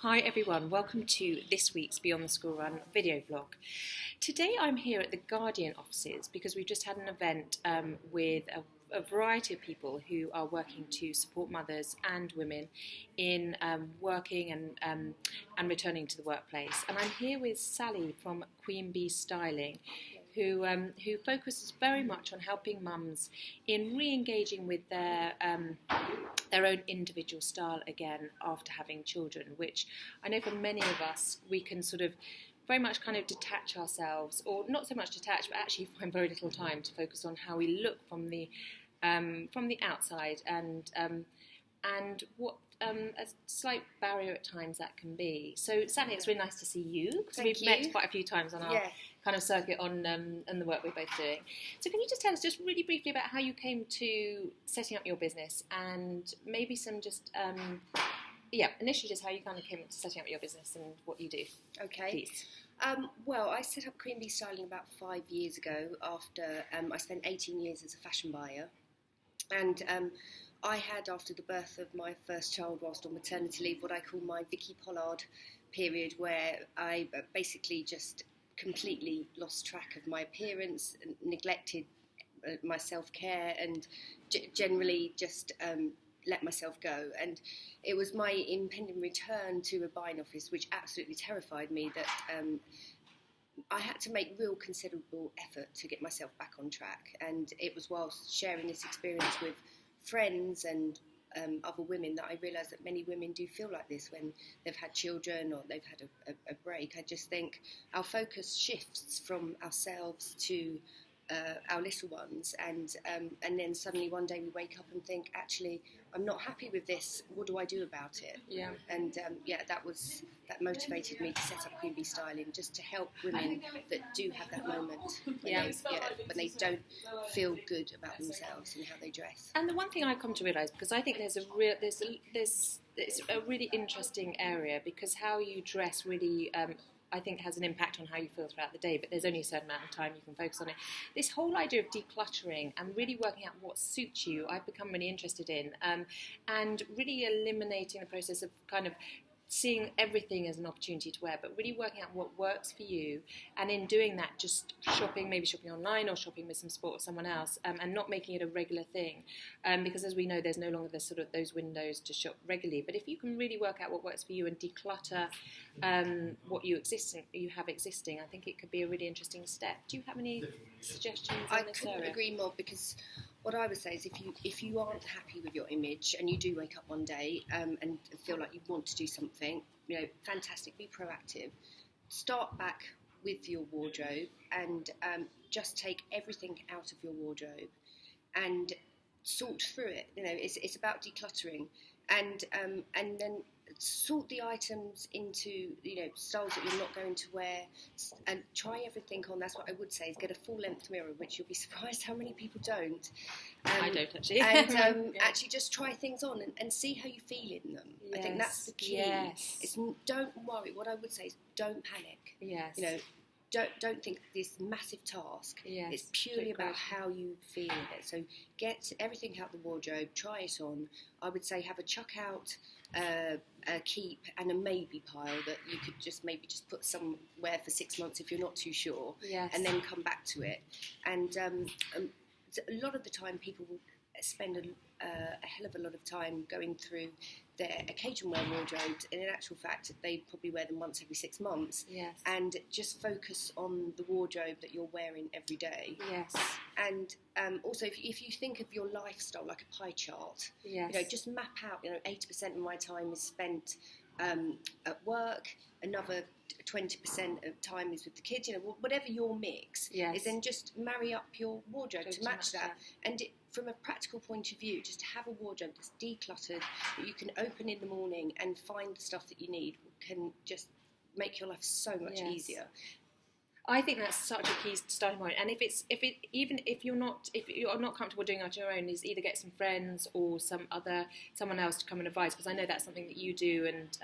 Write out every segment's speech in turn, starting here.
Hi everyone, welcome to this week's Beyond the School Run video vlog. Today I'm here at the Guardian offices because we've just had an event with a variety of people who are working to support mothers and women in working and returning to the workplace. And I'm here with Sally from Queen Bee Styling, who focuses very much on helping mums in re-engaging with their own individual style again after having children, which I know for many of us, we can sort of very much kind of detach ourselves, or not so much detach, but actually find very little time to focus on how we look from the outside, and what a slight barrier at times that can be. So Sally, it's really nice to see you, because we've met quite a few times on our kind of circuit on the work we're both doing. So can you just tell us just really briefly about how you came to setting up your business, and maybe some just initially just how you kind of came to setting up your business and what you do. Okay. Please. Well, I set up Queen Bee Styling about 5 years ago after I spent 18 years as a fashion buyer. And I had, after the birth of my first child whilst on maternity leave, what I call my Vicky Pollard period, where I basically just completely lost track of my appearance, and neglected my self-care, and generally just let myself go. And it was my impending return to a buying office which absolutely terrified me, that I had to make real considerable effort to get myself back on track. And it was whilst sharing this experience with friends and other women that I realised that many women do feel like this when they've had children or they've had a break. I just think our focus shifts from ourselves to our little ones, and then suddenly one day we wake up and think, actually, I'm not happy with this. What do I do about it? Yeah. And that motivated me to set up Queen Bee Styling, just to help women that do have that moment when they don't feel good about themselves and how they dress. And the one thing I've come to realise, because I think it's a really interesting area, because how you dress really I think has an impact on how you feel throughout the day, but there's only a certain amount of time you can focus on it. This whole idea of decluttering and really working out what suits you, I've become really interested in, and really eliminating the process of kind of seeing everything as an opportunity to wear, but really working out what works for you, and in doing that, just maybe shopping online or shopping with some support of someone else, and not making it a regular thing, because as we know, there's no longer those windows to shop regularly. But if you can really work out what works for you and declutter what you have existing, I think it could be a really interesting step. Do you have any suggestions on this area? I couldn't agree more, because what I would say is, if you aren't happy with your image and you do wake up one day and feel like you want to do something, fantastic, be proactive. Start back with your wardrobe and just take everything out of your wardrobe and sort through it. It's about decluttering, and then sort the items into styles that you're not going to wear, and try everything on. That's what I would say, is get a full length mirror, which you'll be surprised how many people don't. I don't actually. And actually just try things on and see how you feel in them. Yes. I think that's the key. Yes. Don't worry. What I would say is, don't panic. Yes. Don't think this massive task. Yes. It's purely about how you feel in it. So get everything out the wardrobe, try it on. I would say have a chuck out, a keep, and a maybe pile that you could just put somewhere for 6 months if you're not too sure, and then come back to it. And a lot of the time people will spend a hell of a lot of time going through their occasion wear wardrobes, and in actual fact they probably wear them once every 6 months. Yes. And just focus on the wardrobe that you're wearing every day. Yes. And also, if you think of your lifestyle like a pie chart, just map out, 80% of my time is spent at work, another 20% of time is with the kids, whatever your mix is, then just marry up your wardrobe to match that. And from a practical point of view, just have a wardrobe that's decluttered, that you can open in the morning and find the stuff that you need, can just make your life so much easier. I think that's such a key starting point. And if you're not comfortable doing it on your own, is either get some friends or someone else to come and advise, because I know that's something that you do, and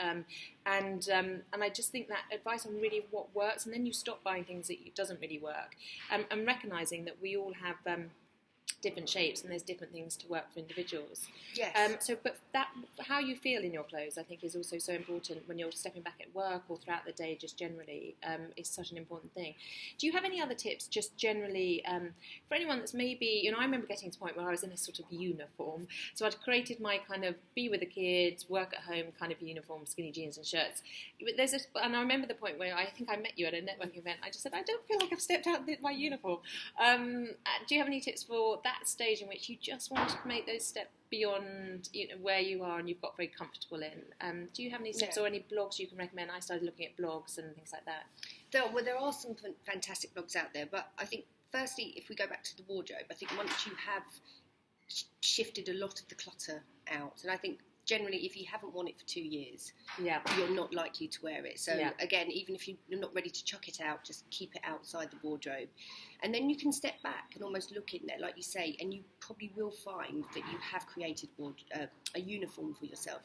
I just think that advice on really what works, and then you stop buying things that doesn't really work, and recognizing that we all have different shapes, and there's different things to work for individuals. Yes. But how you feel in your clothes, I think, is also so important when you're stepping back at work or throughout the day. Just generally, is such an important thing. Do you have any other tips, just generally, for anyone that's maybe, I remember getting to the point where I was in a sort of uniform. So I'd created my kind of be with the kids, work at home kind of uniform, skinny jeans and shirts. And I remember the point where I think I met you at a networking event. I just said, I don't feel like I've stepped out of my uniform. Do you have any tips for that stage in which you just wanted to make those steps beyond where you are and you've got very comfortable in? Do you have any tips or any blogs you can recommend? I started looking at blogs and things like that. There are some fantastic blogs out there, but I think firstly, if we go back to the wardrobe, I think once you have shifted a lot of the clutter out, and I think generally if you haven't worn it for 2 years, you're not likely to wear it. So again, even if you're not ready to chuck it out, just keep it outside the wardrobe. And then you can step back and almost look in there, like you say, and you probably will find that you have created a uniform for yourself.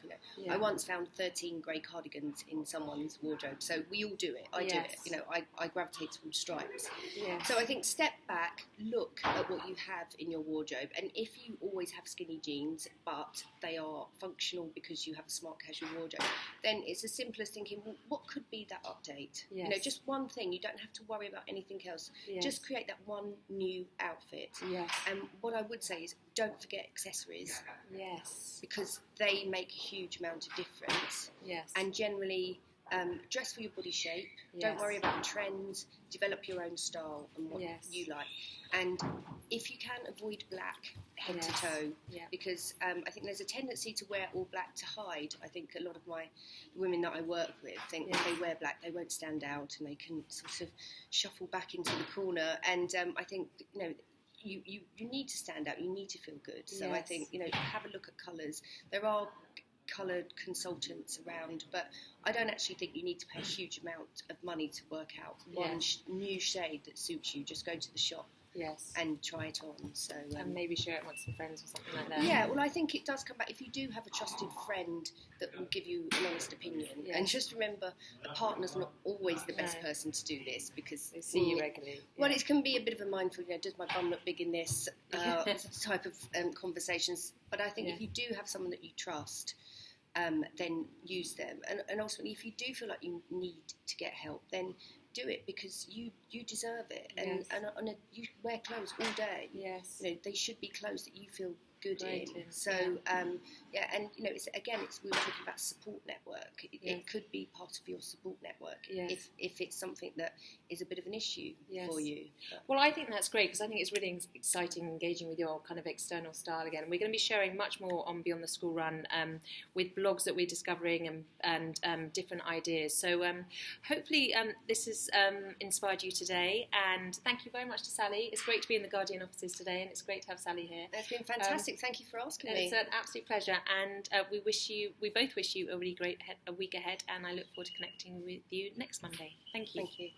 I once found 13 grey cardigans in someone's wardrobe, so we all do it. I do it. I gravitate towards stripes. Yes. So I think step back, look at what you have in your wardrobe, and if you always have skinny jeans, but they are functional because you have a smart casual wardrobe, then it's as simple as thinking, well, what could be that update? Yes. Just one thing. You don't have to worry about anything else. Yes. Just create that one new outfit. Yes. And what I would say is don't forget accessories. Yes. Because they make a huge amount of difference. Yes. And generally, dress for your body shape. Yes. Don't worry about trends. Develop your own style and what you like. And if you can, avoid black head to toe. Yeah. Because I think there's a tendency to wear all black to hide. I think a lot of the women that I work with think if they wear black, they won't stand out and they can sort of shuffle back into the corner. And I think, you need to stand out. You need to feel good. So I think, have a look at colours. There are coloured consultants around, but I don't actually think you need to pay a huge amount of money to work out one new shade that suits you. Just go to the shop and try it on. So and maybe share it amongst some friends or something like that. Yeah, well, I think it does come back if you do have a trusted friend that will give you an honest opinion. And just remember, a partner's not always the best person to do this because they see you regularly. Well, it can be a bit of a mindful, does my bum look big in this type of conversations. But I think if you do have someone that you trust, then use them. And ultimately, if you do feel like you need to get help, then do it because you deserve it. And you wear clothes all day. Yes. They should be clothes that you feel good in. So and it's we were talking about support network. It could be part of your support network if it's something that is a bit of an issue for you. Well, I think that's great because I think it's really exciting engaging with your kind of external style again. We're going to be sharing much more on Beyond the School Run with blogs that we're discovering and different ideas. So hopefully this has inspired you today, and thank you very much to Sally. It's great to be in the Guardian offices today, and it's great to have Sally here. It's been fantastic. Thank you for asking me. It's an absolute pleasure, and we both wish you a really great week ahead, and I look forward to connecting with you next Monday. Thank you. Thank you.